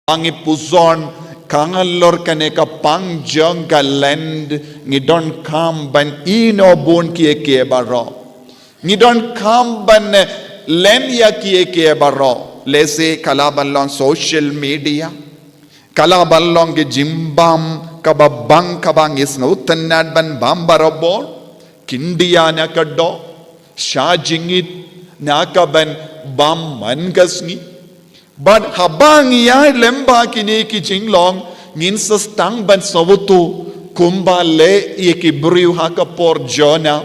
Pangi puzon kangalor kaneka pang jong ka Lent ngidon kam ban ino bon kie baro ngidon kam ban len ya kie baro lese kalabalong social media kalabalong ke jimbam kababang kabang is ngutanad ban bambarabor kindia na kado shajingit nakaban bam mangasni. But habang iya lemba kini ki jinglong ngin sastang ban savutu kumba le iki briu haka por jona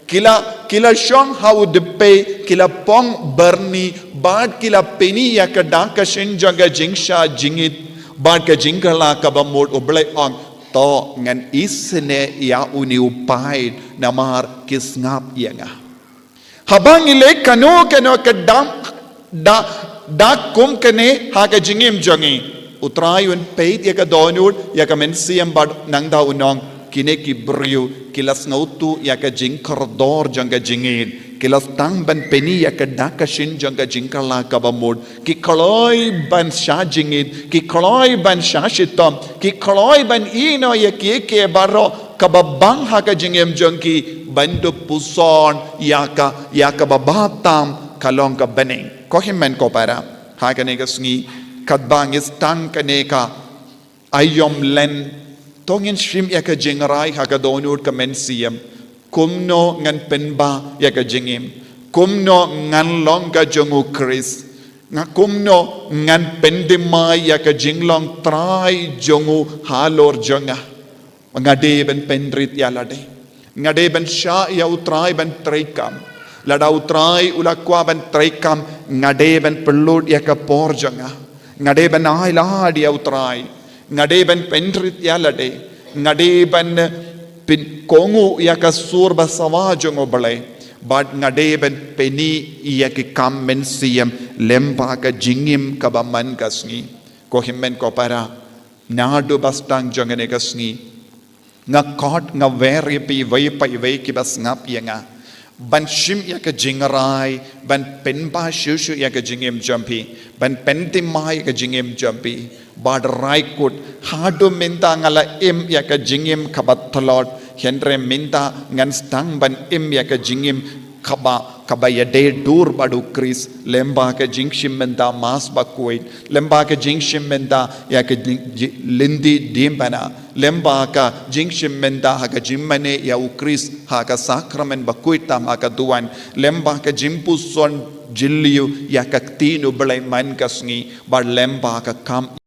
kila shong how de pay kila pong berni bad kila peni ya kadaka shinjaga jingsha jingit bad ka jingala ka bamod oblay on to ngan isne ya uni upay namar kisngap yanga habang ile kano kadam da kum kene haka jingim jangi utrayun peit yaka donud yaka mensiam bad nangda unong kine ki briu kilas ngautu yaka jingkardor janga jingin kilas tang ban peni yaka daka shin janga jingkala kabamud ki kaloi ban sha jingin ki kaloi ban sha shitom ki kaloi ban ino yake baro kababang haka jingim jangki bandu puson yaka babatam kalong ka baning kohimen ko para hakaneka sngi kadbang is tang kaneka ayom len tongin shrim yaka jingrai haka donur ka mensiam kumno ngan penba yaka jingim kumno ngan longa jongu Chris nga kumno ngan pendimai yaka jinglong trai jongu halor jonga ngade ben pendrit yalade ngade ben sha ya utrai ben traikam lada utrai ulakwa ban traikam ngade ban pellut yaka porjanga ngade ban ailad ya utrai ngade ban pendrit ya lade ngade ban pin kongu yaka surba sawajongo bale but ngade ban peni yaka kam mensiam lemba ka jingim ka baman kasni ko himmen ko para nadu bastang jongane kasni nga kot nga veri pi vai ki bas ngap yanga ban shim yaka jingarai ban penba shushu yaka jingim jampi ban pentimai yaka jingim jampi bad raikut hadu minta ngala im yaka jingim kabathalot henre minta ngan stang ban im yaka jingim kaba yade dur badu Chris lemba ka jingshim minta mas bakuit lemba ka jingshim minta yaka lindi dimbana lemba ka jingshim minta haka jimmane ya Chris haka sakramen bakuit tam haka duan lemba ka jimpuson jilliu yaka tinu belai man kasngi bar lemba ka kam